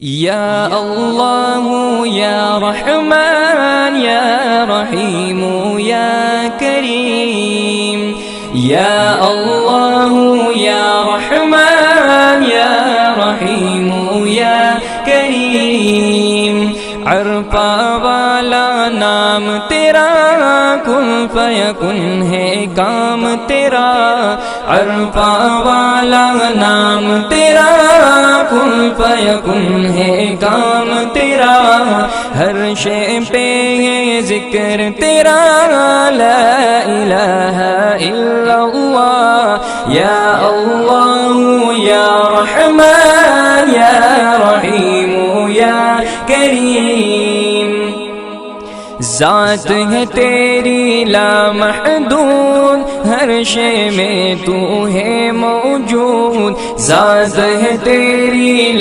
یا اللہ یا رحمان یا رحیم یا کریم، یا اللہ یا رحمان یا رحیم یا کریم، عرفہ والا نام تیرا، کن فیکن ہے کام تیرا، عرفہ والا نام تیرا، کن فیکن ہے کام تیرا، ہر شے پہ ہے ذکر تیرا، لا الہ الا اللہ، یا اللہ یا رحمان یا رحیم یا کریم، ذات ہے تیری لامحدود، ہر شے میں تو ہے موجود، ذات ہے تیری